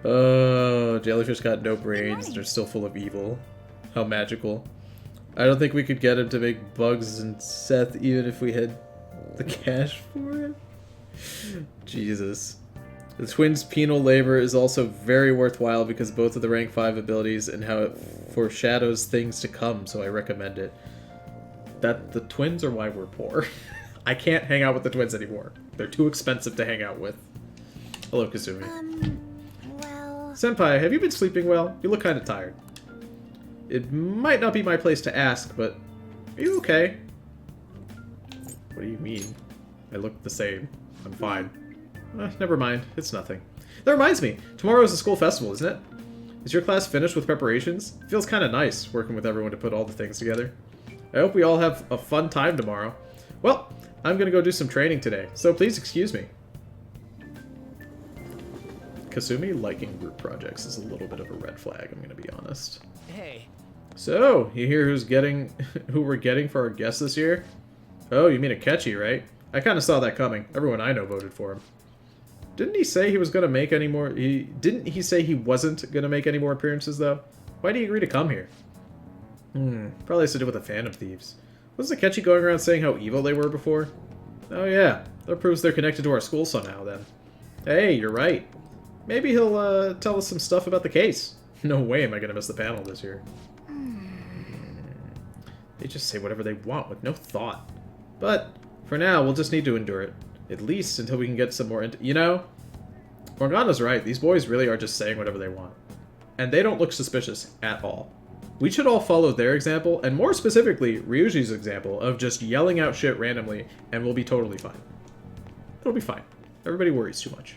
Oh, jellyfish got no brains. They're still full of evil. How magical. I don't think we could get him to make Bugs and Seth even if we had the cash for it. Jesus. The twins' penal labor is also very worthwhile because both of the rank 5 abilities and how it foreshadows things to come, so I recommend it. That the twins are why we're poor. I can't hang out with the twins anymore. They're too expensive to hang out with. Hello, Kasumi. Well... Senpai, have you been sleeping well? You look kind of tired. It might not be my place to ask, but are you okay? What do you mean? I look the same. I'm fine. Never mind. It's nothing. That reminds me. Tomorrow is a school festival, isn't it? Is your class finished with preparations? It feels kind of nice working with everyone to put all the things together. I hope we all have a fun time tomorrow. Well, I'm gonna go do some training today, so please excuse me. Kasumi liking group projects is a little bit of a red flag, I'm gonna be honest. Hey. So, you hear who we're getting for our guest this year? Oh, you mean Akechi, right? I kind of saw that coming. Everyone I know voted for him. Didn't he say he was gonna make any more? Didn't he say he wasn't gonna make any more appearances though? Why did he agree to come here? Probably has to do with the Phantom Thieves. Wasn't Akechi going around saying how evil they were before? Oh yeah, that proves they're connected to our school somehow then. Hey, you're right. Maybe he'll tell us some stuff about the case. No way am I gonna miss the panel this year. They just say whatever they want with no thought. But for now, we'll just need to endure it. At least until we can get some more you know? Morgana's right. These boys really are just saying whatever they want. And they don't look suspicious at all. We should all follow their example, and more specifically, Ryuji's example of just yelling out shit randomly, and we'll be totally fine. It'll be fine. Everybody worries too much.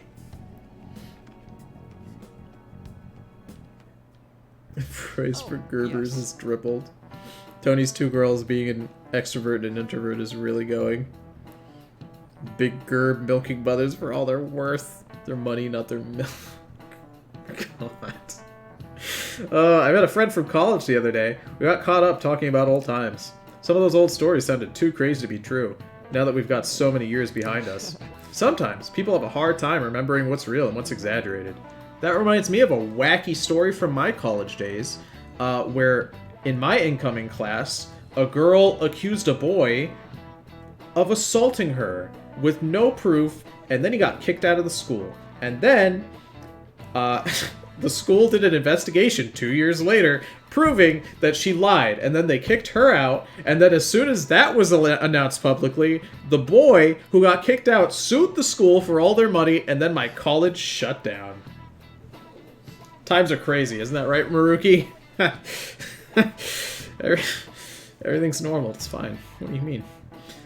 Price for Gerbers is tripled. Tony's two girls being an extrovert and an introvert is really going. Big Gerb milking mothers for all they're worth. Their money, not their milk. God. I met a friend from college the other day. We got caught up talking about old times. Some of those old stories sounded too crazy to be true, now that we've got so many years behind us. Sometimes, people have a hard time remembering what's real and what's exaggerated. That reminds me of a wacky story from my college days, where in my incoming class, a girl accused a boy of assaulting her with no proof, and then he got kicked out of the school. And then, the school did an investigation 2 years later, proving that she lied, and then they kicked her out, and then as soon as that was announced publicly, the boy who got kicked out sued the school for all their money, and then my college shut down. Times are crazy, isn't that right, Maruki? Everything's normal, it's fine. What do you mean?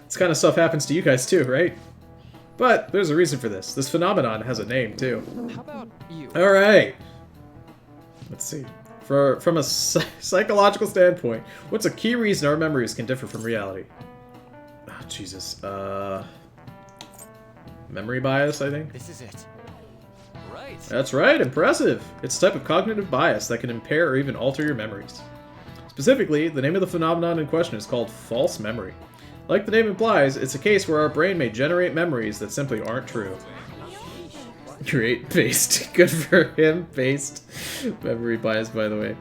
This kind of stuff happens to you guys too, right? But there's a reason for this. This phenomenon has a name too. How about you? Alright. Let's see. From a psychological standpoint, what's a key reason our memories can differ from reality? Oh, Jesus. Memory bias, I think? This is it. Right. That's right, impressive! It's a type of cognitive bias that can impair or even alter your memories. Specifically, the name of the phenomenon in question is called false memory. Like the name implies, it's a case where our brain may generate memories that simply aren't true. Great, based. Good for him, based. Memory bias, by the way.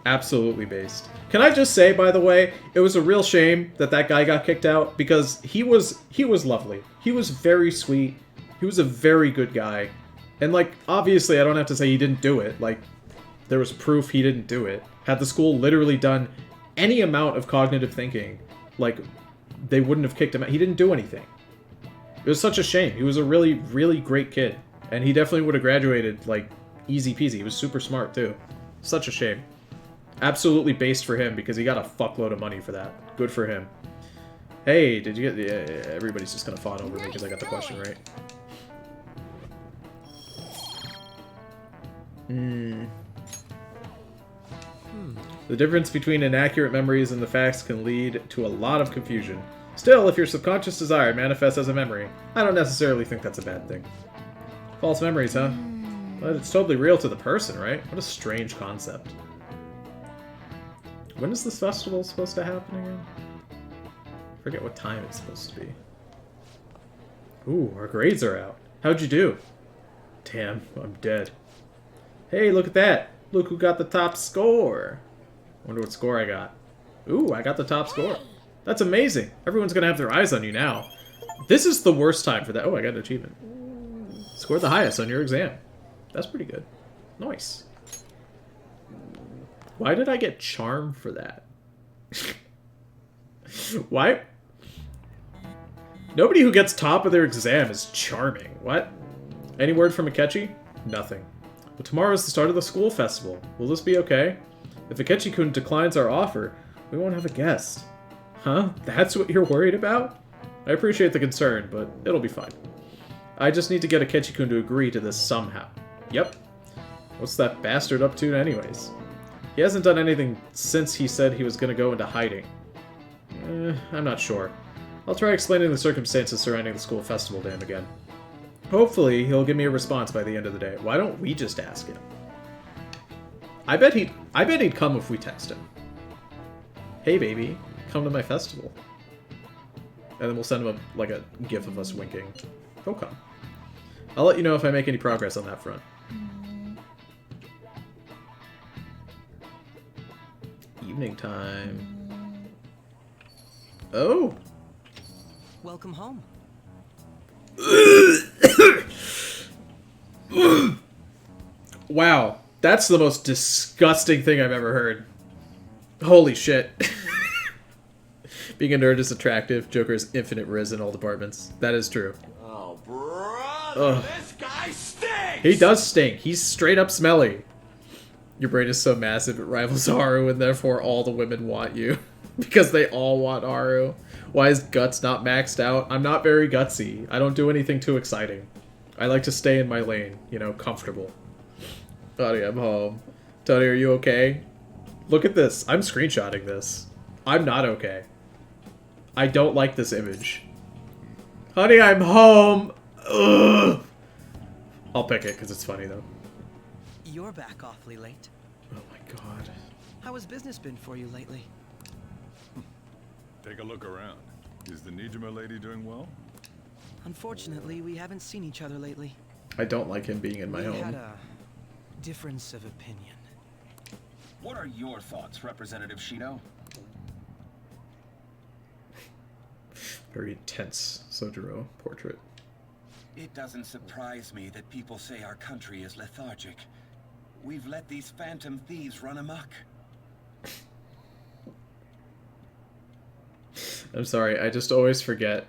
Absolutely based. Can I just say, by the way, it was a real shame that that guy got kicked out, because he was lovely. He was very sweet. He was a very good guy. And, like, obviously I don't have to say he didn't do it. Like, there was proof he didn't do it. Had the school literally done any amount of cognitive thinking, like, they wouldn't have kicked him out. He didn't do anything. It was such a shame. He was a really, really great kid. And he definitely would have graduated, like, easy peasy. He was super smart, too. Such a shame. Absolutely based for him, because he got a fuckload of money for that. Good for him. Hey, did you get... Yeah, everybody's just gonna fawn over me because I got the question right. The difference between inaccurate memories and the facts can lead to a lot of confusion. Still, if your subconscious desire manifests as a memory, I don't necessarily think that's a bad thing. False memories, huh? But it's totally real to the person, right? What a strange concept. When is this festival supposed to happen again? I forget what time it's supposed to be. Ooh, our grades are out. How'd you do? Damn, I'm dead. Hey, look at that. Look who got the top score. Wonder what score I got. Ooh, I got the top score. That's amazing. Everyone's gonna have their eyes on you now. This is the worst time for that. Oh, I got an achievement. Score the highest on your exam. That's pretty good. Nice. Why did I get charm for that? Why? Nobody who gets top of their exam is charming. What? Any word from Akechi? Nothing. But tomorrow is the start of the school festival. Will this be okay? If Akechi-kun declines our offer, we won't have a guest. Huh? That's what you're worried about? I appreciate the concern, but it'll be fine. I just need to get Akechi-kun to agree to this somehow. Yep. What's that bastard up to anyways? He hasn't done anything since he said he was going to go into hiding. I'm not sure. I'll try explaining the circumstances surrounding the school festival to him again. Hopefully, he'll give me a response by the end of the day. Why don't we just ask him? I bet he'd come if we text him. Hey, baby, come to my festival. And then we'll send him a gif of us winking. He'll come. I'll let you know if I make any progress on that front. Evening time. Oh! Welcome home. Wow, that's the most disgusting thing I've ever heard. Holy shit. Being a nerd is attractive. Joker has infinite riz in all departments. That is true. Oh, brother, this guy stinks! He does stink. He's straight up smelly. Your brain is so massive it rivals Haru, and therefore all the women want you. Because they all want Haru. Why is guts not maxed out? I'm not very gutsy. I don't do anything too exciting. I like to stay in my lane, you know, comfortable. Tony, I'm home. Tony, are you okay? Look at this. I'm screenshotting this. I'm not okay. I don't like this image. Honey, I'm home! Ugh. I'll pick it because it's funny, though. You're back awfully late. Oh my god. How has business been for you lately? Take a look around. Is the Nijima lady doing well? Unfortunately, we haven't seen each other lately. I don't like him being in my We home. had a difference of opinion. What are your thoughts, Representative Shido? Very intense Sojiro portrait. It doesn't surprise me that people say our country is lethargic. We've let these phantom thieves run amok. I'm sorry, I just always forget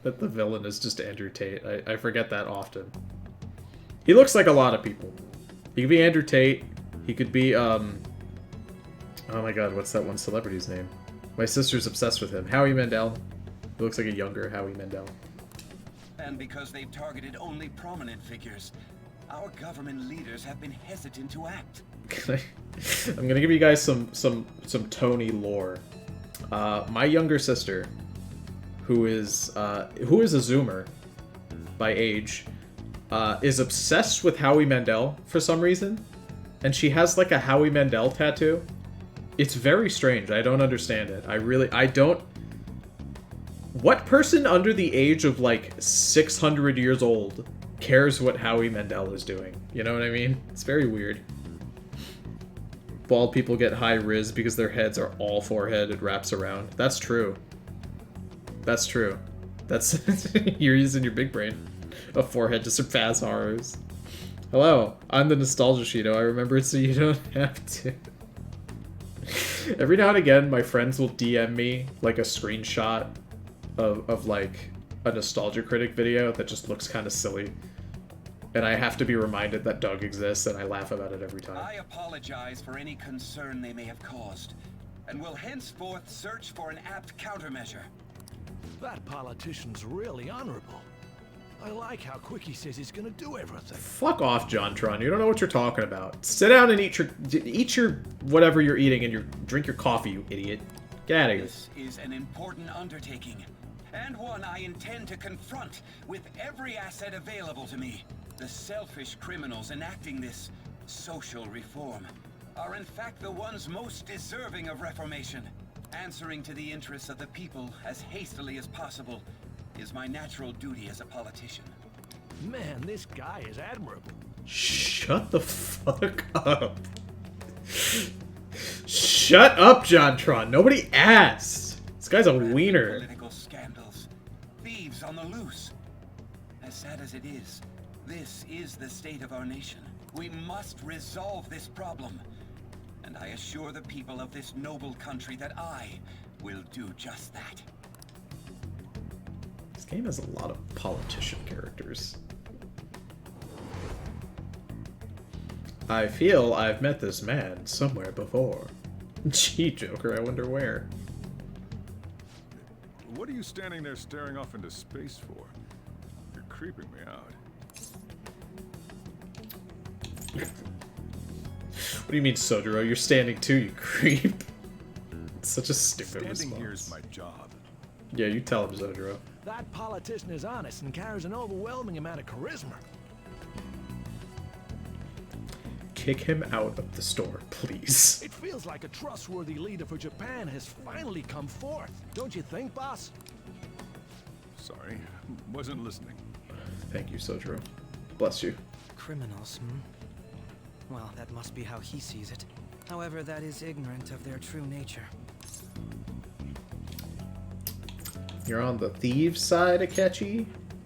that the villain is just Andrew Tate. I forget that often. He looks like a lot of people. He could be Andrew Tate. He could be, oh my god, what's that one celebrity's name? My sister's obsessed with him. Howie Mandel. He looks like a younger Howie Mandel. And because they've targeted only prominent figures, our government leaders have been hesitant to act. I'm gonna give you guys some Tony lore. My younger sister, who is a Zoomer by age, is obsessed with Howie Mandel for some reason, and she has like a Howie Mandel tattoo. It's very strange. I don't understand it. I don't. What person under the age of like 600 years old cares what Howie Mandel is doing? You know what I mean? It's very weird. Bald people get high riz because their heads are all forehead. It wraps around. That's true. That's true. That's you're using your big brain. A forehead to surpass Haru's. Hello, I'm the Nostalgia Shido. I remember it so you don't have to. Every now and again, my friends will DM me like a screenshot of like a Nostalgia Critic video that just looks kind of silly. And I have to be reminded that Doug exists, and I laugh about it every time. I apologize for any concern they may have caused, and will henceforth search for an apt countermeasure. That politician's really honorable. I like how quick he says he's gonna do everything. Fuck off, JonTron. You don't know what you're talking about. Sit down and eat your whatever you're eating and drink your coffee, you idiot. Get out of here. This is an important undertaking, and one I intend to confront with every asset available to me. The selfish criminals enacting this social reform are in fact the ones most deserving of reformation. Answering to the interests of the people as hastily as possible is my natural duty as a politician. Man, this guy is admirable. Shut the fuck up. Shut up, JonTron. Nobody asked. This guy's a wiener. Political scandals, thieves on the loose. As sad as it is, this is the state of our nation. We must resolve this problem. And I assure the people of this noble country that I will do just that. This game has a lot of politician characters. I feel I've met this man somewhere before. Gee, Joker, I wonder where. What are you standing there staring off into space for? You're creeping me out. What do you mean, Sojiro? You're standing too, you creep. It's such a stupid response. Standing here is my job. Yeah, you tell him, Sojiro. That politician is honest and carries an overwhelming amount of charisma. Kick him out of the store, please. It feels like a trustworthy leader for Japan has finally come forth. Don't you think, boss? Sorry, wasn't listening. Thank you, Sojiro. Bless you. Criminals, Well, that must be how he sees it. However, that is ignorant of their true nature. You're on the thieves' side, Akechi?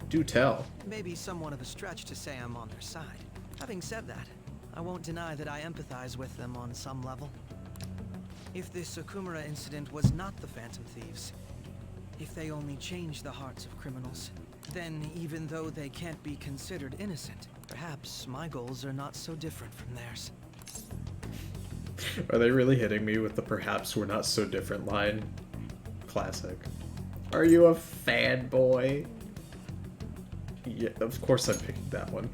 Do tell. Maybe somewhat of a stretch to say I'm on their side. Having said that, I won't deny that I empathize with them on some level. If this Okumura incident was not the Phantom Thieves, if they only changed the hearts of criminals, then even though they can't be considered innocent, perhaps my goals are not so different from theirs. Are they really hitting me with the perhaps we're not so different line? Classic. Are you a fanboy? Yeah, of course I'm picking that one.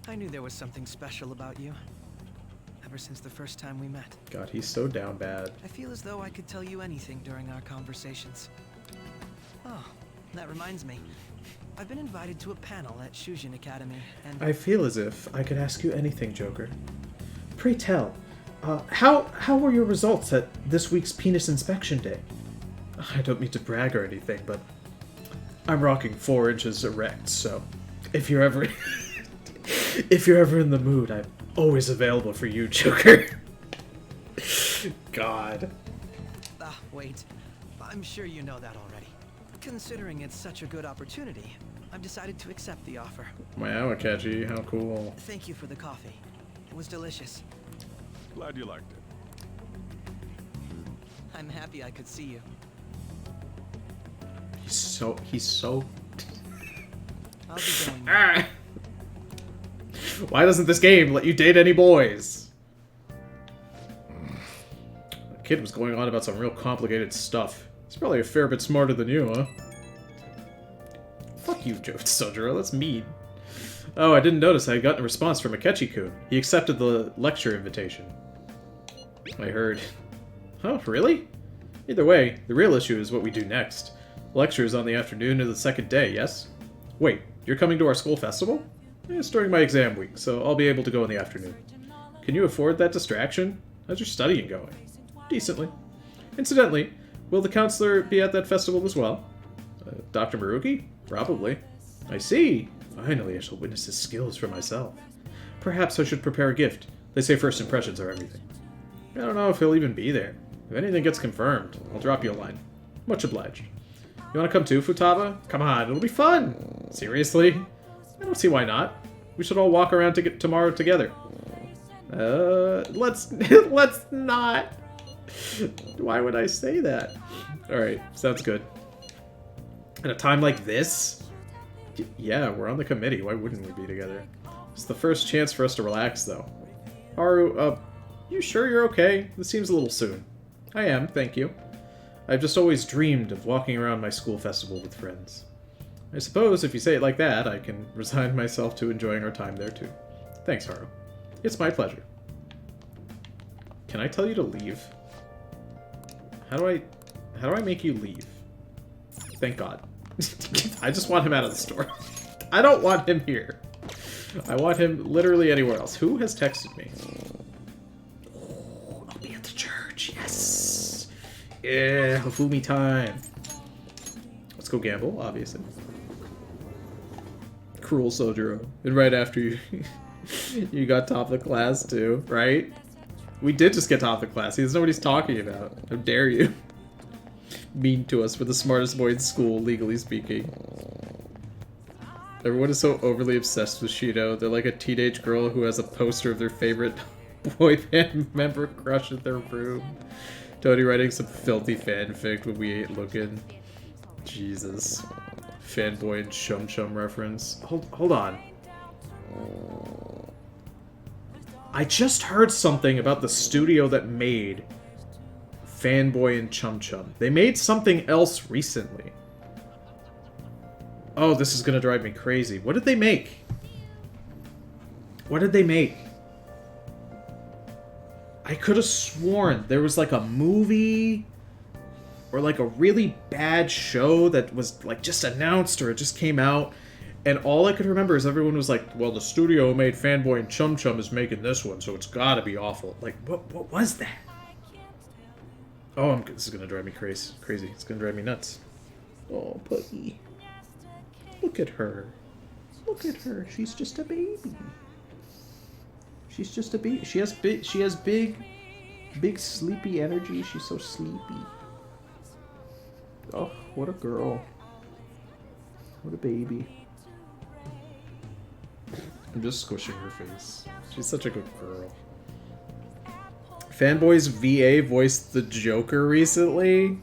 I knew there was something special about you. Ever since the first time we met. God, he's so down bad. I feel as though I could tell you anything during our conversations. Oh, that reminds me. I've been invited to a panel at Shujin Academy, and I feel as if I could ask you anything, Joker. Pray tell, how were your results at this week's penis inspection day? I don't mean to brag or anything, but I'm rocking 4 inches erect, so if you're ever in the mood, I'm always available for you, Joker. God. Wait. I'm sure you know that already. Considering it's such a good opportunity, I've decided to accept the offer. Wow, Akechi, how cool. Thank you for the coffee. It was delicious. Glad you liked it. I'm happy I could see you. He's so I'll be going now. Why doesn't this game let you date any boys? The kid was going on about some real complicated stuff. He's probably a fair bit smarter than you, huh? Fuck you, Sojiro, that's mean. Oh, I didn't notice I had gotten a response from Akechi-kun. He accepted the lecture invitation. I heard. Oh, really? Either way, the real issue is what we do next. The lecture is on the afternoon of the second day, yes? Wait, you're coming to our school festival? It's during my exam week, so I'll be able to go in the afternoon. Can you afford that distraction? How's your studying going? Decently. Incidentally, will the counselor be at that festival as well? Dr. Maruki? Probably. I see. Finally, I shall witness his skills for myself. Perhaps I should prepare a gift. They say first impressions are everything. I don't know if he'll even be there. If anything gets confirmed, I'll drop you a line. Much obliged. You want to come too, Futaba? Come on, it'll be fun. Seriously? I don't see why not. We should all walk around tomorrow together. Let's not. Why would I say that? Alright, sounds good. At a time like this? Yeah, we're on the committee. Why wouldn't we be together? It's the first chance for us to relax, though. Haru, you sure you're okay? This seems a little soon. I am, thank you. I've just always dreamed of walking around my school festival with friends. I suppose if you say it like that, I can resign myself to enjoying our time there too. Thanks, Haru. It's my pleasure. Can I tell you to leave? How do I make you leave? Thank God. I just want him out of the store. I don't want him here. I want him literally anywhere else. Who has texted me? Oh, I'll be at the church. Yes. Yeah, Hifumi time. Let's go gamble, obviously. Cruel Sojiro. And right after you you got top of the class too, right? We did just get top of the class. He doesn't know what he's talking about. How dare you? Mean to us. We're the smartest boy in school, legally speaking. Everyone is so overly obsessed with Shido. They're like a teenage girl who has a poster of their favorite boy band member crush in their room. Tony writing some filthy fanfic when we ain't looking. Jesus. Fanboy and Chum Chum reference. Hold on. I just heard something about the studio that made Fanboy and Chum Chum. They made something else recently. Oh, this is gonna drive me crazy. What did they make? What did they make? I could have sworn there was like a movie or like a really bad show that was like just announced or it just came out. And all I could remember is everyone was like, well, the studio who made Fanboy and Chum Chum is making this one, so it's gotta be awful. Like, what was that? Oh, this is gonna drive me crazy. It's gonna drive me nuts. Oh, Puggy. Look at her. Look at her. She's just a baby. She's just a baby. She has big sleepy energy. She's so sleepy. Oh, what a girl. What a baby. I'm just squishing her face. She's such a good girl. Fanboy's VA voiced the Joker recently.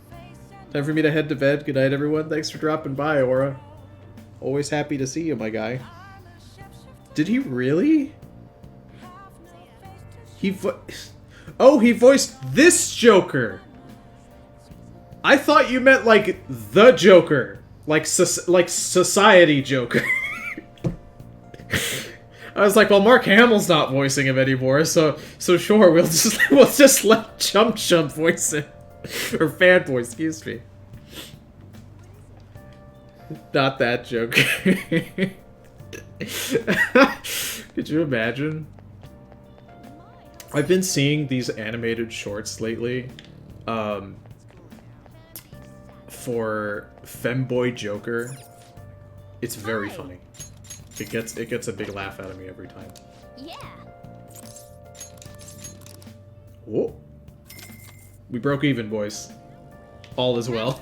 Time for me to head to bed. Good night, everyone. Thanks for dropping by, Aura. Always happy to see you, my guy. Did he really? He voiced this Joker. I thought you meant like the Joker, like society Joker. I was like, well, Mark Hamill's not voicing him anymore, so sure, we'll just let Chum Chum voice it, or Fanboy, excuse me. Not that Joker. Could you imagine? I've been seeing these animated shorts lately, for Femboy Joker. It's very funny. It gets a big laugh out of me every time. Yeah. Whoa. We broke even, boys. All is well.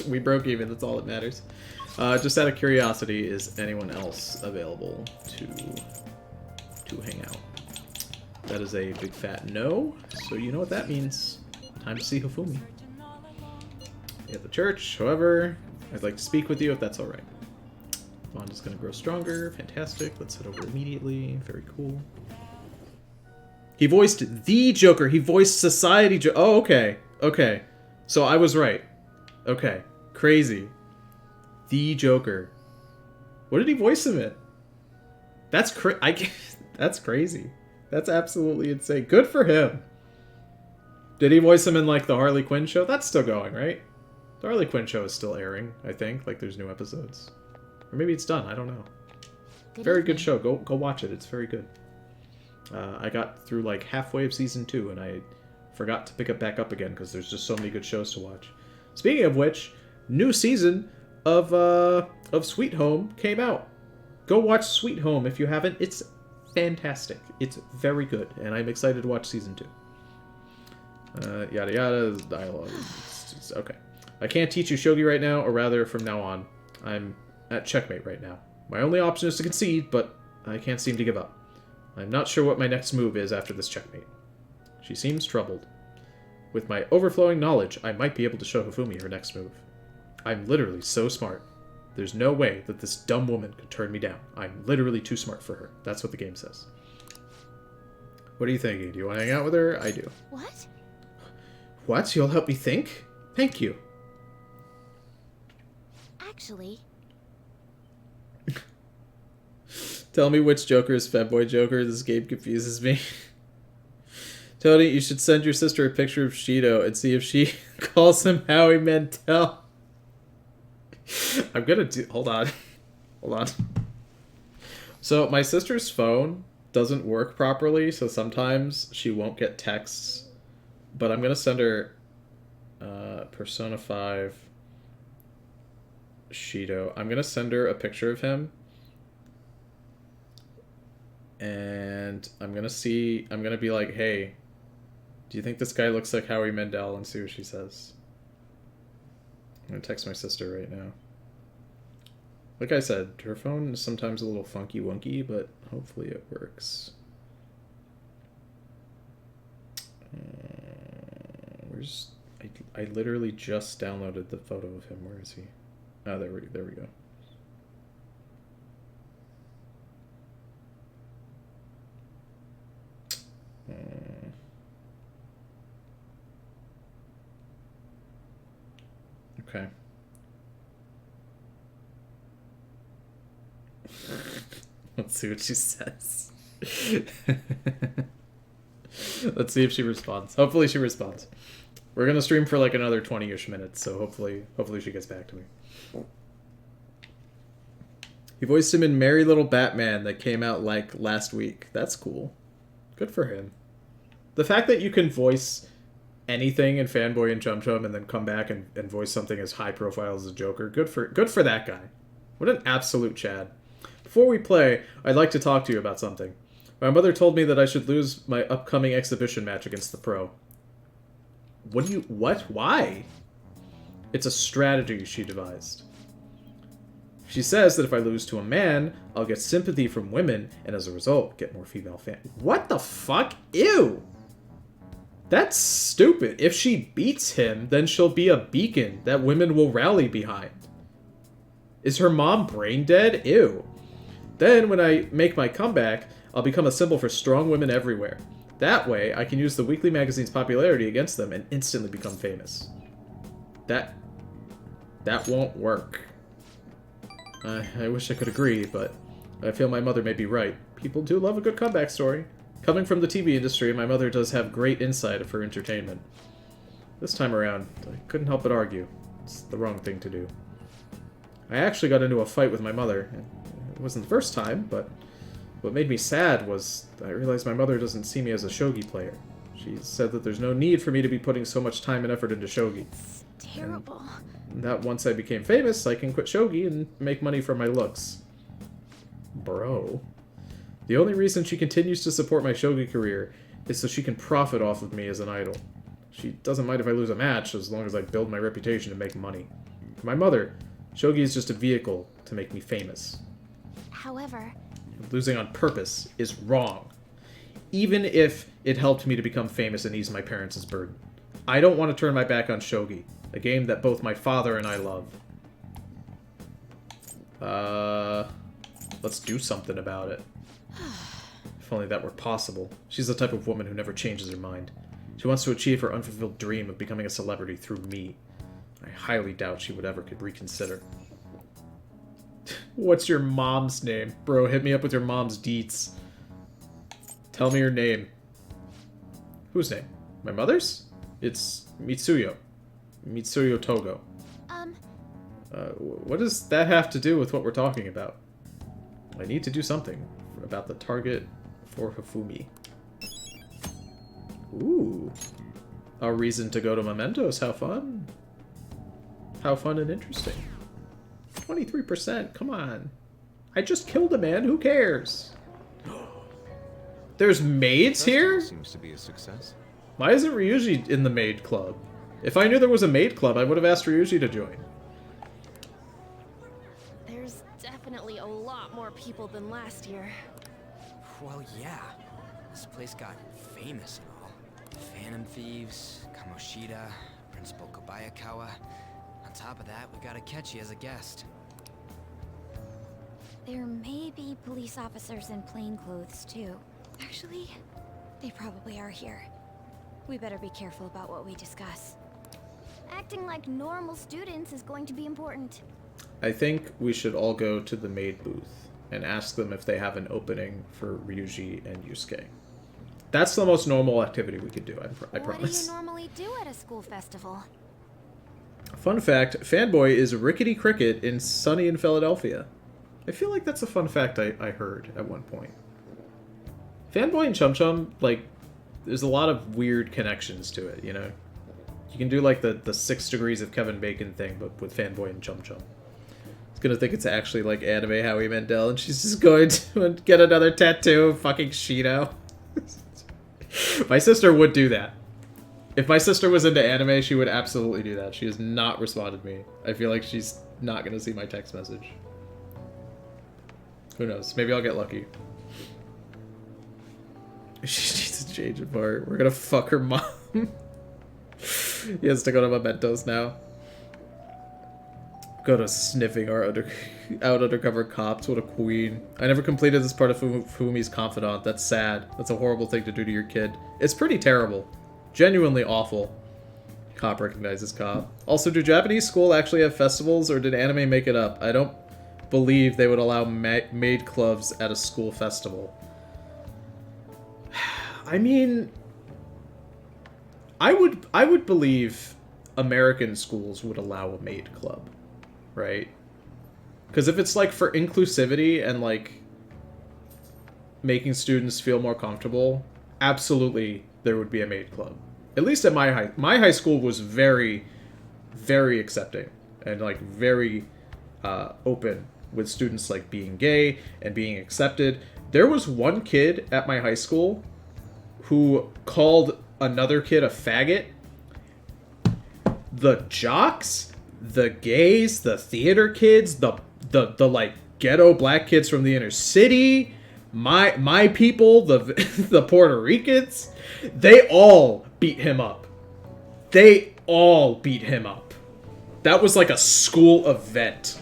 We broke even, that's all that matters. Just out of curiosity, is anyone else available to hang out? That is a big fat no, so you know what that means. Time to see Hifumi. At the church, however, I'd like to speak with you if that's alright. Bond is going to grow stronger. Fantastic. Let's head over immediately. Very cool. He voiced the Joker. He voiced Society Joker. Oh, okay. Okay. So I was right. Okay. Crazy. The Joker. What did he voice him in? That's that's crazy. That's absolutely insane. Good for him. Did he voice him in, like, the Harley Quinn show? That's still going, right? The Harley Quinn show is still airing, I think. Like, there's new episodes. Or maybe it's done. I don't know. Very good show. Go watch it. It's very good. I got through like halfway of season 2, and I forgot to pick it back up again because there's just so many good shows to watch. Speaking of which, new season of Sweet Home came out. Go watch Sweet Home if you haven't. It's fantastic. It's very good, and I'm excited to watch season 2. Yada yada. Dialogue. It's okay. I can't teach you shogi right now, or rather, from now on, I'm at checkmate right now. My only option is to concede, but I can't seem to give up. I'm not sure what my next move is after this checkmate. She seems troubled. With my overflowing knowledge, I might be able to show Hifumi her next move. I'm literally so smart. There's no way that this dumb woman could turn me down. I'm literally too smart for her. That's what the game says. What are you thinking? Do you want to hang out with her? I do. What? What? You'll help me think? Thank you. Actually... Tell me which Joker is Femboy Joker. This game confuses me. Tony, you should send your sister a picture of Shido and see if she calls him Howie Mandel. I'm gonna do... Hold on. Hold on. So, my sister's phone doesn't work properly, so sometimes she won't get texts. But I'm gonna send her Persona 5 Shido. I'm gonna send her a picture of him. And I'm gonna be like, hey, do you think this guy looks like Howie Mandel? And see what she says. I'm gonna text my sister right now. Like I said, her phone is sometimes a little funky wonky, but hopefully it works. Where's... I literally just downloaded the photo of him. Where is he? Oh, there we go. Okay. Let's see what she says. Let's see if she responds. Hopefully she responds. We're gonna stream for like another 20-ish minutes, so hopefully she gets back to me. He voiced him in Merry Little Batman that came out like last week. That's cool. Good for him. The fact that you can voice anything in Fanboy and Chum Chum and then come back and voice something as high profile as the Joker, good for that guy. What an absolute Chad. Before we play, I'd like to talk to you about something. My mother told me that I should lose my upcoming exhibition match against the pro. What? Why? It's a strategy she devised. She says that if I lose to a man, I'll get sympathy from women, and as a result, get more female fans. What the fuck? Ew! That's stupid. If she beats him, then she'll be a beacon that women will rally behind. Is her mom brain dead? Ew. Then, when I make my comeback, I'll become a symbol for strong women everywhere. That way, I can use the weekly magazine's popularity against them and instantly become famous. That won't work. I wish I could agree, but I feel my mother may be right. People do love a good comeback story. Coming from the TV industry, my mother does have great insight for entertainment. This time around, I couldn't help but argue. It's the wrong thing to do. I actually got into a fight with my mother. It wasn't the first time, but what made me sad was I realized my mother doesn't see me as a shogi player. She said that there's no need for me to be putting so much time and effort into shogi. It's terrible. And that once I became famous, I can quit shogi and make money from my looks. Bro. The only reason she continues to support my shogi career is so she can profit off of me as an idol. She doesn't mind if I lose a match as long as I build my reputation and make money. For my mother, shogi is just a vehicle to make me famous. However, Losing on purpose is wrong, even if it helped me to become famous and ease my parents' burden. I don't want to turn my back on shogi, a game that both my father and I love. Let's do something about it. If only that were possible. She's the type of woman who never changes her mind. She wants to achieve her unfulfilled dream of becoming a celebrity through me. I highly doubt she would ever reconsider. What's your mom's name? Bro, hit me up with your mom's deets. Tell me your name. Whose name? My mother's? It's Mitsuyo. Mitsuyo Togo. What does that have to do with what we're talking about? I need to do something about the target for Hifumi. Ooh. A reason to go to Mementos. How fun. How fun and interesting. 23%, come on. I just killed a man, who cares? There's maids here? Seems to be a success. Why isn't Ryuji in the maid club? If I knew there was a maid club, I would have asked Ryuji to join. there's definitely a lot more people than last year. Well, yeah. This place got famous and all. Phantom Thieves, Kamoshida, Principal Kobayakawa. On top of that, we got Akechi as a guest. There may be police officers in plain clothes, too. Actually, they probably are here. We better be careful about what we discuss. Acting like normal students is going to be important. I think we should all go to the maid booth and ask them if they have an opening for Ryuji and Yusuke. That's the most normal activity we could do, I promise. What do you normally do at a school festival? Fun fact, Fanboy is Rickety Cricket in Sunny in Philadelphia. I feel like that's a fun fact I heard at one point. Fanboy and Chum Chum, like, there's a lot of weird connections to it, you know? You can do, like, the 6 degrees of Kevin Bacon thing, but with Fanboy and Chum Chum. gonna think it's actually like anime Howie Mandel, and she's just going to get another tattoo of fucking Shido. My sister would do that. If my sister was into anime, she would absolutely do that. She has not responded to me. I feel like she's not gonna see my text message. Who knows? Maybe I'll get lucky. She needs to change it part. We're gonna fuck her mom. He has to go to Mementos now. Go to sniffing our undercover cops. What a queen. I never completed this part of Fumi's Confidant. That's sad. That's a horrible thing to do to your kid. It's pretty terrible. Genuinely awful. Cop recognizes cop. Also, do Japanese school actually have festivals, or did anime make it up? I don't believe they would allow maid clubs at a school festival. I mean, I would believe American schools would allow a maid club, right? Because if it's like for inclusivity and like making students feel more comfortable, absolutely there would be a maid club. At least at my high school was very, very accepting and like very open with students like being gay and being accepted. There was one kid at my high school who called another kid a faggot. The jocks, the gays, the theater kids, the like ghetto black kids from the inner city, my people, the Puerto Ricans, they all beat him up. They all beat him up. That was like a school event.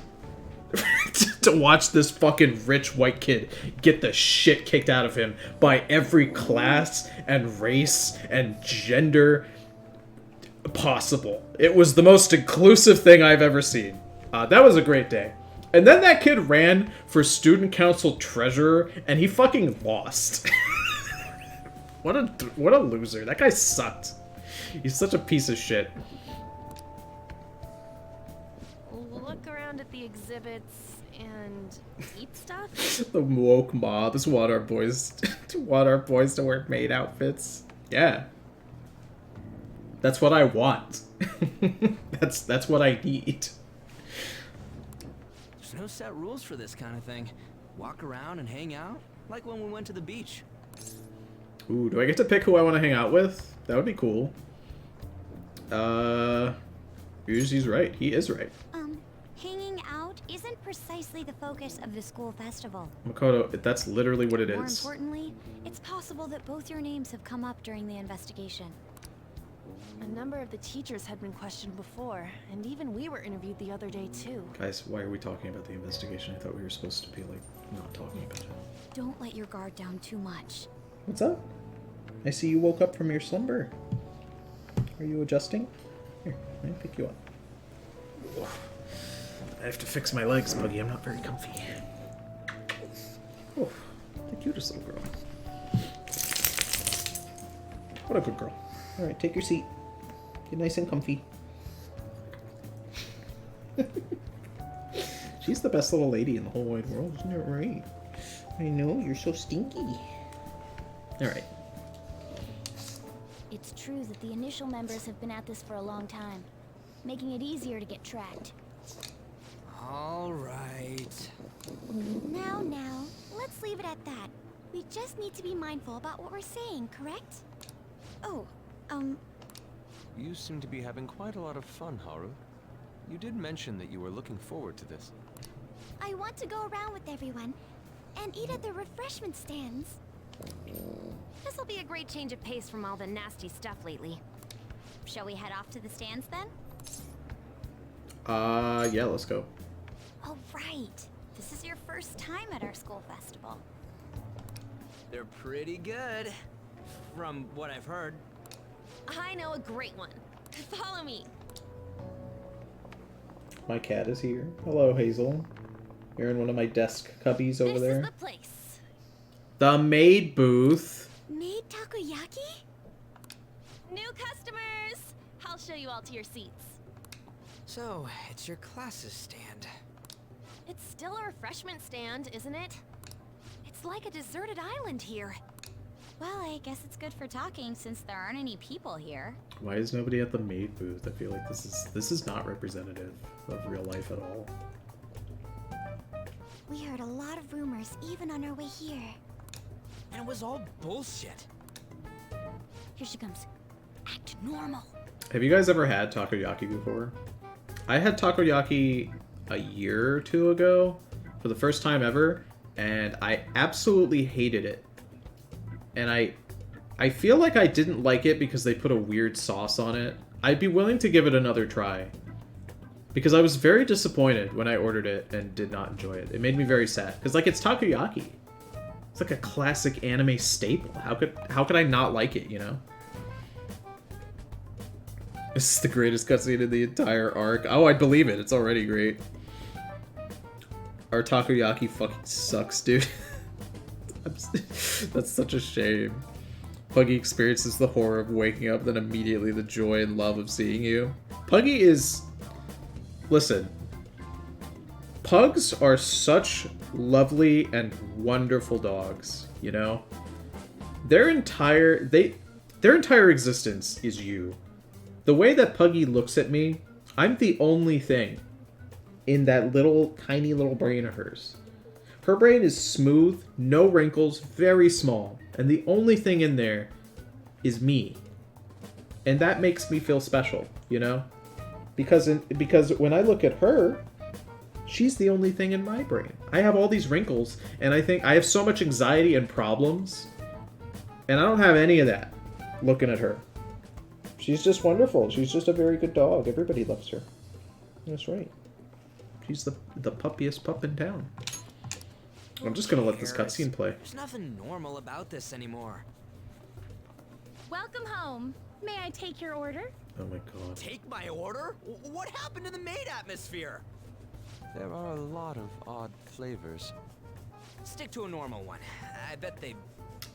To watch this fucking rich white kid get the shit kicked out of him by every class and race and gender possible. It was the most inclusive thing I've ever seen. That was a great day. And then that kid ran for student council treasurer, and he fucking lost. What a loser. That guy sucked. He's such a piece of shit. Look around at the exhibits and eat stuff. The woke mob just want our boys to wear maid outfits. Yeah. That's what I want. That's what I need. There's no set rules for this kind of thing. Walk around and hang out, like when we went to the beach. Ooh, do I get to pick who I want to hang out with? That would be cool. He's right. He is right. Hanging out isn't precisely the focus of the school festival. Makoto, that's literally what it More is. importantly, it's possible that both your names have come up during the investigation. A number of the teachers had been questioned before, and even we were interviewed the other day too. Guys, why are we talking about the investigation? I thought we were supposed to be, like, not talking about it. Don't let your guard down too much. What's up? I see you woke up from your slumber. Are you adjusting? Here, let me pick you up. I have to fix my legs, Buggy. I'm not very comfy. Oh, the cutest little girl. What a good girl. Alright, take your seat. Get nice and comfy. She's the best little lady in the whole wide world, isn't it right? I know, you're so stinky. Alright. It's true that the initial members have been at this for a long time, making it easier to get tracked. All right. Now, let's leave it at that. We just need to be mindful about what we're saying, correct? Oh, You seem to be having quite a lot of fun, Haru. You did mention that you were looking forward to this. I want to go around with everyone and eat at the refreshment stands. This'll be a great change of pace from all the nasty stuff lately. Shall we head off to the stands then? Yeah, let's go. Oh, right. This is your first time at our school festival. They're pretty good, from what I've heard. I know a great one. Follow me. My cat is here. Hello, Hazel. You're in one of my desk cubbies over there. This is the place. The maid booth. Made takoyaki? New customers! I'll show you all to your seats. So, it's your classes stand. It's still a refreshment stand, isn't it? It's like a deserted island here. Well, I guess it's good for talking since there aren't any people here. Why is nobody at the maid booth? I feel like this is not representative of real life at all. We heard a lot of rumors even on our way here. And it was all bullshit. Here she comes. Act normal. Have you guys ever had takoyaki before? I had takoyaki a year or two ago for the first time ever, and I absolutely hated it. And I feel like I didn't like it because they put a weird sauce on it. I'd be willing to give it another try. Because I was very disappointed when I ordered it and did not enjoy it. It made me very sad. Because, like, it's takoyaki. It's like a classic anime staple. How could I not like it, you know? This is the greatest cutscene in the entire arc. Oh, I'd believe it. It's already great. Our takoyaki fucking sucks, dude. That's such a shame. Puggy experiences the horror of waking up, then immediately the joy and love of seeing you. Puggy is... Listen. Pugs are such lovely and wonderful dogs, you know? Their entire existence is you. The way that Puggy looks at me, I'm the only thing in that little, tiny little brain of hers. Her brain is smooth, no wrinkles, very small, and the only thing in there is me. And that makes me feel special, you know? Because when I look at her, she's the only thing in my brain. I have all these wrinkles, and I think I have so much anxiety and problems, and I don't have any of that looking at her. She's just wonderful. She's just a very good dog. Everybody loves her. That's right. She's the puppiest pup in town. I'm just gonna let this cutscene play. There's nothing normal about this anymore. Welcome home. May I take your order? Oh my god. Take my order? What happened to the maid atmosphere? There are a lot of odd flavors. Stick to a normal one. I bet they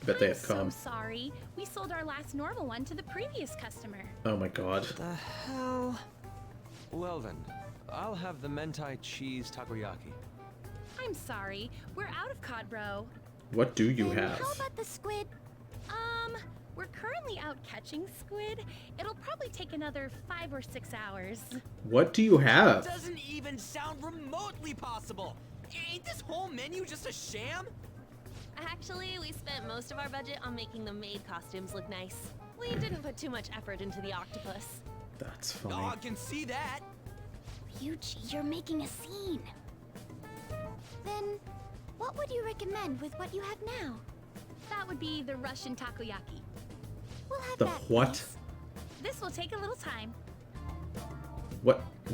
I'm have come. so sorry. We sold our last normal one to the previous customer. Oh my god. The hell? Well then, I'll have the mentai cheese takoyaki. I'm sorry. We're out of cod roe. What do you And have? how about the squid? We're currently out catching squid. It'll probably take another 5 or 6 hours. What do you have? Doesn't even sound remotely possible. Ain't this whole menu just a sham? Actually, we spent most of our budget on making the maid costumes look nice. We didn't put too much effort into the octopus. That's funny. Oh, I can see that. Ryuji, you're making a scene. Then, what would you recommend with what you have now? That would be the Russian takoyaki. We'll have The that, what? please. This will take a little time.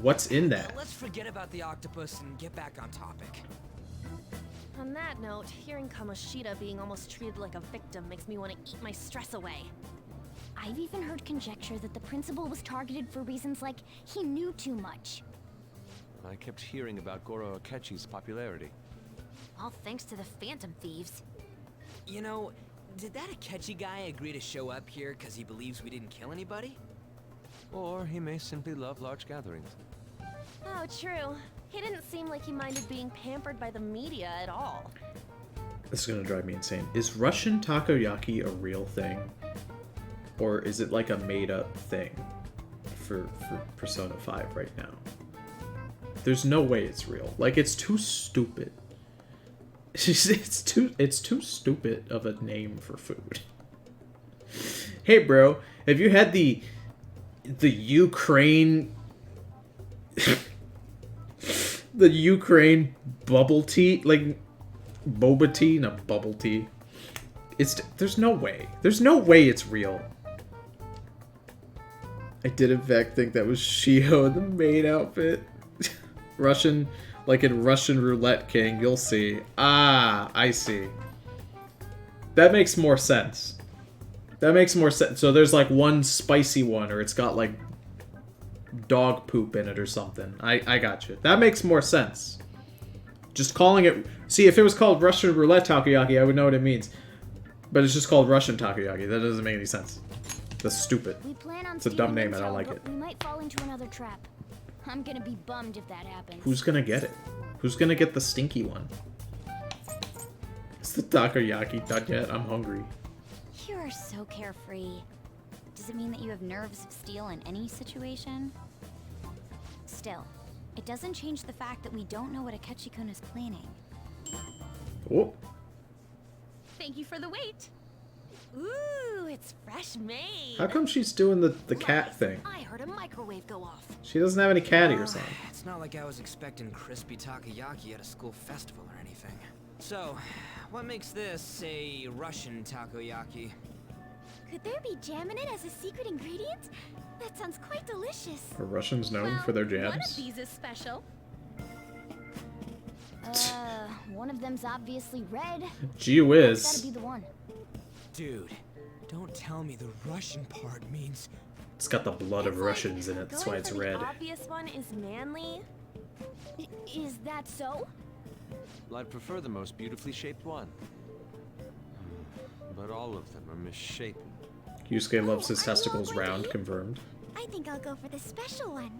What's in that? Let's forget about the octopus and get back on topic. On that note, hearing Kamoshida being almost treated like a victim makes me want to eat my stress away. I've even heard conjecture that the principal was targeted for reasons like he knew too much. I kept hearing about Goro Akechi's popularity. All thanks to the Phantom Thieves. You know, did that Akechi guy agree to show up here because he believes we didn't kill anybody? Or he may simply love large gatherings. Oh, true. He didn't seem like he minded being pampered by the media at all. This is gonna drive me insane. Is Russian takoyaki a real thing? Or is it like a made-up thing for Persona 5 right now? There's no way it's real. Like, it's too stupid. It's too stupid of a name for food. Hey, bro, have you had the Ukraine the Ukraine bubble tea, like boba tea, not bubble tea? There's no way it's real. I did in fact think that was Shio in the maid outfit. Russian, like in Russian Roulette King, you'll see. Ah, I see. That makes more sense. So there's like one spicy one, or it's got like dog poop in it or something. I got you. That makes more sense. Just calling it... See, if it was called Russian Roulette Takoyaki, I would know what it means. But it's just called Russian Takoyaki. That doesn't make any sense. That's stupid. We plan on It's a dumb stealing name, I don't intel, like but it. We might fall into another trap. I'm gonna be bummed if that happens. Who's gonna get it? Who's gonna get the stinky one? Is the takoyaki done yet? I'm hungry. You are so carefree. Does it mean that you have nerves of steel in any situation? Still, it doesn't change the fact that we don't know what Akechi-kun is planning. Oh. Thank you for the wait. Ooh, it's fresh made. How come she's doing the cat thing? I heard a microwave go off. She doesn't have any catty or something. It's not like I was expecting crispy takoyaki at a school festival or anything. So, what makes this a Russian takoyaki? Could there be jam in it as a secret ingredient? That sounds quite delicious. Are Russians known Well, for their one of jams? these is special. One of them's obviously red. Gee That's whiz. gotta be the one. Dude, don't tell me the Russian part means... It's got the blood of It's like Russians in it, that's why going it's for red. The obvious one is manly. Is that so? I'd prefer the most beautifully shaped one. But all of them are misshapen. Yusuke loves his I love testicles round, Wiki. confirmed. I think I'll go for the special one.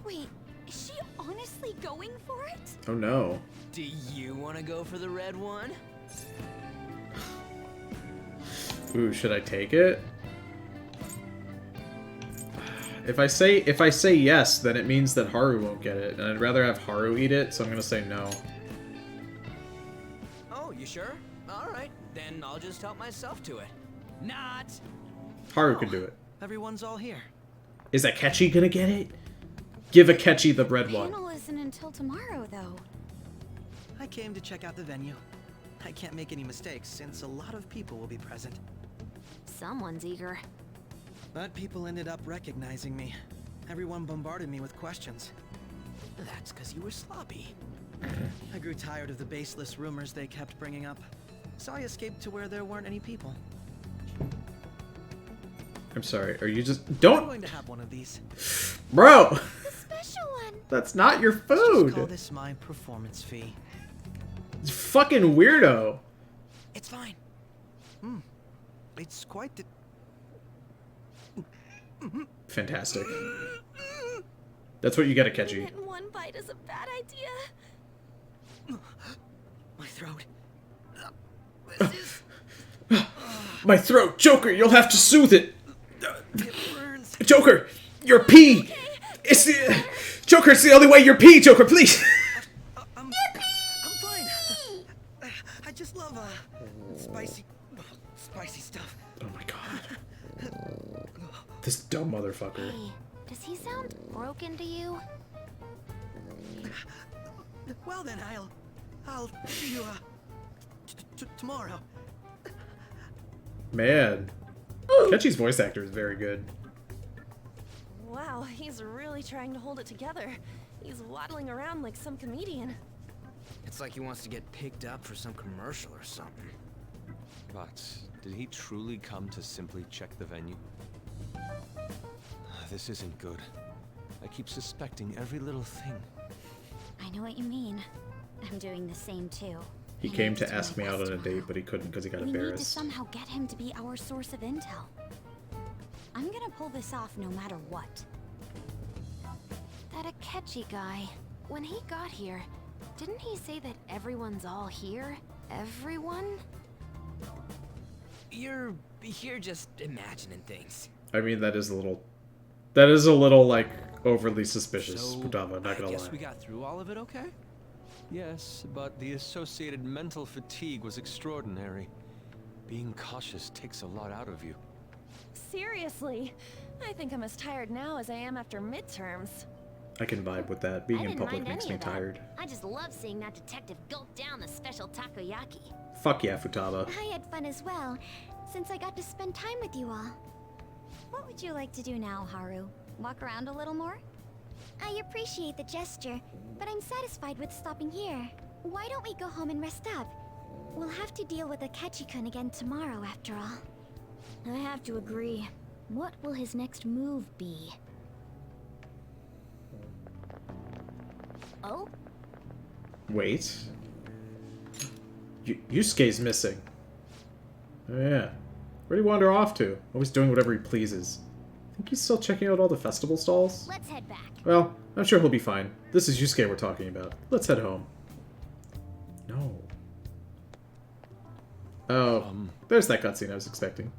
Wait, is she honestly going for it? Oh no. Do you want to go for the red one? Ooh, should I take it? If I say yes, then it means that Haru won't get it, and I'd rather have Haru eat it, so I'm gonna say no. Oh, you sure? Alright, then I'll just help myself to it. Not! Haru can do it. Everyone's all here. Is Akechi gonna get it? Give Akechi the red one. Panel isn't until tomorrow, though. I came to check out the venue. I can't make any mistakes since a lot of people will be present. Someone's eager. But people ended up recognizing me. Everyone bombarded me with questions. That's because you were sloppy. I grew tired of the baseless rumors they kept bringing up, so I escaped to where there weren't any people. I'm sorry, are you just... I'm Don't... going to have one of these. Bro! The special one! That's not your Let's just call food! this my performance fee. It's fucking weirdo! It's fine. It's quite the... Fantastic. That's what you get, Akechi. And one bite is a bad idea. My throat. My throat! Joker, you'll have to soothe it! It burns. Joker! Your pee! Okay. It's the... Joker, it's the only way you're pee, Joker, please! I'm fine. I just love spicy stuff. Oh my god. This dumb motherfucker. Hey, does he sound broken to you? Well then, I'll see you tomorrow. Man. Akechi's voice actor is very good. Wow, he's really trying to hold it together. He's waddling around like some comedian. It's like he wants to get picked up for some commercial or something. But did he truly come to simply check the venue? This isn't good. I keep suspecting every little thing. I know what you mean. I'm doing the same too. He I came need to do ask my me out best on a tomorrow. date, but he couldn't because he got We need to embarrassed. somehow get him to be our source of intel. I'm gonna pull this off no matter what. That Akechi guy, when he got here, didn't he say that everyone's all here? Everyone? You're just imagining things. I mean, that is a little... That is a little, like, overly suspicious, So, Futaba, not I gonna guess lie. we got through all of it okay? Yes, but the associated mental fatigue was extraordinary. Being cautious takes a lot out of you. Seriously, I think I'm as tired now as I am after midterms. I can vibe with that. Being I in didn't public mind makes any me of that. tired. I just love seeing that detective gulp down the special takoyaki. Fuck yeah, Futaba. I had fun as well, since I got to spend time with you all. What would you like to do now, Haru? Walk around a little more? I appreciate the gesture, but I'm satisfied with stopping here. Why don't we go home and rest up? We'll have to deal with Akechi-kun again tomorrow, after all. I have to agree. What will his next move be? Oh? Wait. Yusuke's missing. Oh yeah. Where'd he wander off to? Always doing whatever he pleases. Think he's still checking out all the festival stalls? Let's head back. Well, I'm sure he'll be fine. This is Yusuke we're talking about. Let's head home. No. Oh, there's that cutscene I was expecting.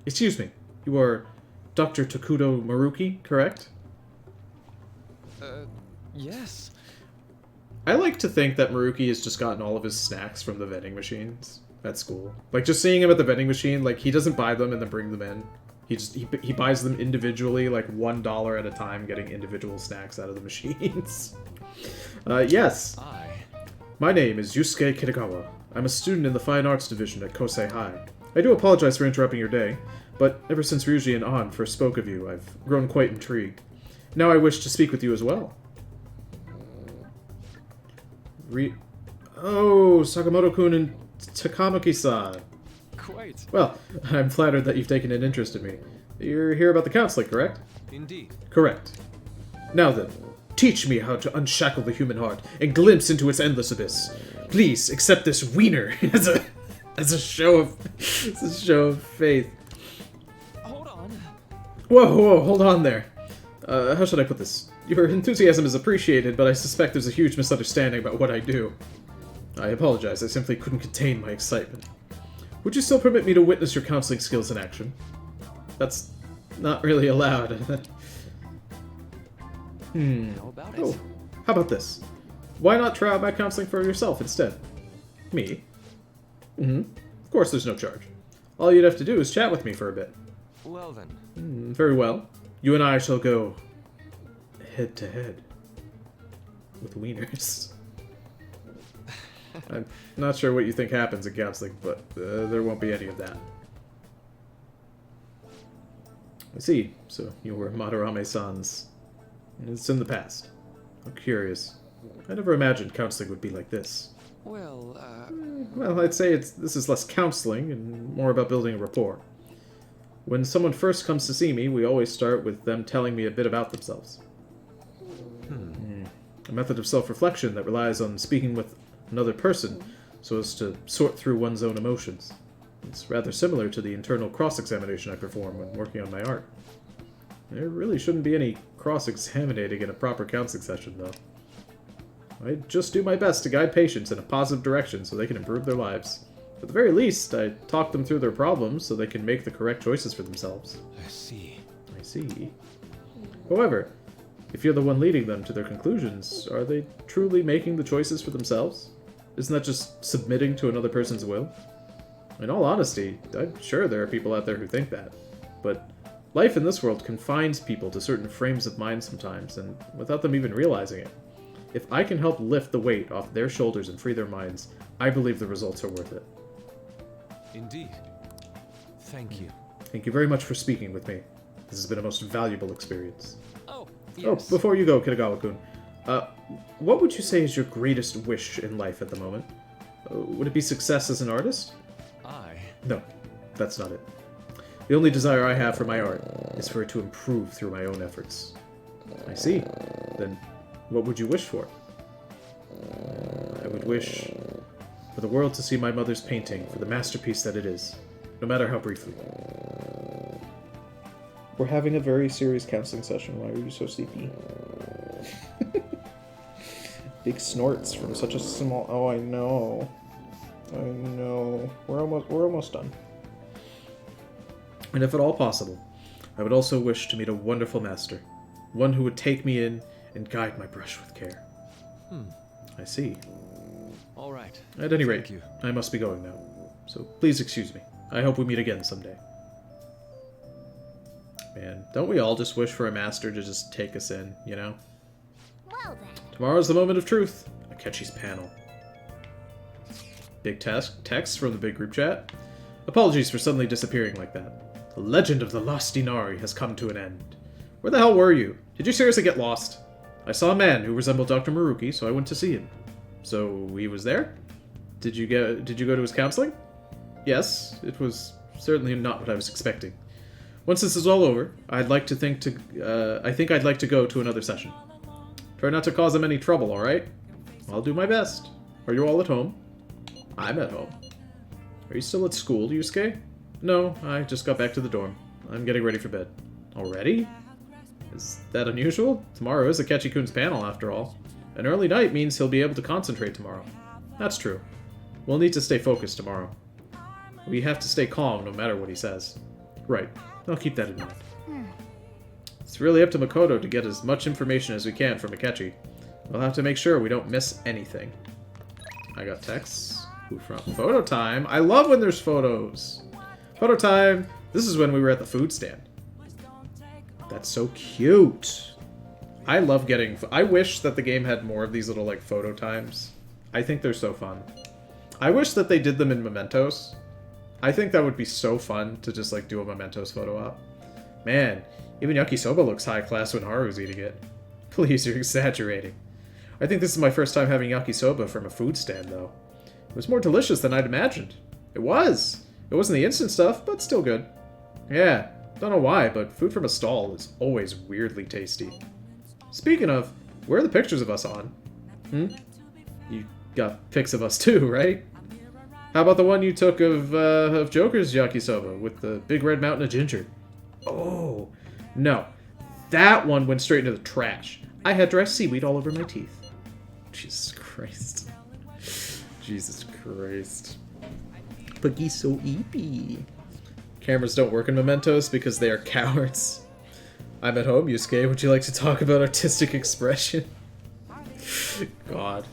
Excuse me, you are Dr. Tokudo Maruki, correct? Yes. I like to think that Maruki has just gotten all of his snacks from the vending machines at school. Like, just seeing him at the vending machine, like, he doesn't buy them and then bring them in. He buys them individually, like $1 at a time, getting individual snacks out of the machines. Yes. My name is Yusuke Kitagawa. I'm a student in the Fine Arts Division at Kosei High. I do apologize for interrupting your day, but ever since Ryuji and An first spoke of you, I've grown quite intrigued. Now I wish to speak with you as well. Oh, Sakamoto-kun and Takamaki-san. Quite. Well, I'm flattered that you've taken an interest in me. You're here about the counseling, correct? Indeed. Correct. Now then, teach me how to unshackle the human heart and glimpse into its endless abyss. Please accept this wiener as a show of faith. Hold on. Whoa, hold on there. How should I put this? Your enthusiasm is appreciated, but I suspect there's a huge misunderstanding about what I do. I apologize, I simply couldn't contain my excitement. Would you still permit me to witness your counseling skills in action? That's not really allowed. How about it? Oh, how about this? Why not try out my counseling for yourself instead? Me? Of course there's no charge. All you'd have to do is chat with me for a bit. Well then. Very well. You and I shall go head to head with wieners. I'm not sure what you think happens in counseling, but there won't be any of that. I see. So you were Madarame-san's. It's in the past. I'm curious. I never imagined counseling would be like this. Well, Well, I'd say this is less counseling and more about building a rapport. When someone first comes to see me, we always start with them telling me a bit about themselves. A method of self-reflection that relies on speaking with another person so as to sort through one's own emotions. It's rather similar to the internal cross-examination I perform when working on my art. There really shouldn't be any cross-examining in a proper counseling session, though. I just do my best to guide patients in a positive direction so they can improve their lives. At the very least, I talk them through their problems so they can make the correct choices for themselves. I see. I see. However, if you're the one leading them to their conclusions, are they truly making the choices for themselves? Isn't that just submitting to another person's will? In all honesty, I'm sure there are people out there who think that. But life in this world confines people to certain frames of mind sometimes, and without them even realizing it. If I can help lift the weight off their shoulders and free their minds, I believe the results are worth it. Indeed. Thank you. Thank you very much for speaking with me. This has been a most valuable experience. Oh, yes. Oh, before you go, Kitagawa-kun, what would you say is your greatest wish in life at the moment? Would it be success as an artist? No, that's not it. The only desire I have for my art is for it to improve through my own efforts. I see. Then, what would you wish for? I would wish for the world to see my mother's painting for the masterpiece that it is, no matter how briefly. We're having a very serious counseling session. Why are you so sleepy? Big snorts from such a small... Oh, I know. I know. We're almost done. And if at all possible, I would also wish to meet a wonderful master. One who would take me in and guide my brush with care. I see. All right. At any rate, you. I must be going now. So please excuse me. I hope we meet again someday. Man, don't we all just wish for a master to just take us in, you know? Well then. Tomorrow's the moment of truth. Akechi's panel. Big text from the big group chat. Apologies for suddenly disappearing like that. The legend of the lost Inari has come to an end. Where the hell were you? Did you seriously get lost? I saw a man who resembled Dr. Maruki, so I went to see him. So he was there? Did you go to his counseling? Yes, it was certainly not what I was expecting. Once this is all over, I think I'd like to go to another session. Try not to cause him any trouble, alright? I'll do my best. Are you all at home? I'm at home. Are you still at school, Yusuke? No, I just got back to the dorm. I'm getting ready for bed. Already? Is that unusual? Tomorrow is Akechi-kun's panel, after all. An early night means he'll be able to concentrate tomorrow. That's true. We'll need to stay focused tomorrow. We have to stay calm no matter what he says. Right. I'll keep that in mind. It's really up to Makoto to get as much information as we can from Akechi. We'll have to make sure we don't miss anything. I got texts. Who from? Photo time. I love when there's photos. Photo time. This is when we were at the food stand. That's so cute. I love getting... I wish that the game had more of these little, like, photo times. I think they're so fun. I wish that they did them in Mementos. I think that would be so fun to just, like, do a Mementos photo op. Man, even yakisoba looks high class when Haru's eating it. Please, you're exaggerating. I think this is my first time having yakisoba from a food stand, though. It was more delicious than I'd imagined. It was! It wasn't the instant stuff, but still good. Yeah, don't know why, but food from a stall is always weirdly tasty. Speaking of, where are the pictures of us on? You got pics of us too, right? How about the one you took of Joker's yakisoba with the big red mountain of ginger? Oh, no. That one went straight into the trash. I had dry seaweed all over my teeth. Jesus Christ. Jesus Christ. Puggy's so eepy. Cameras don't work in Mementos because they are cowards. I'm at home, Yusuke. Would you like to talk about artistic expression? God.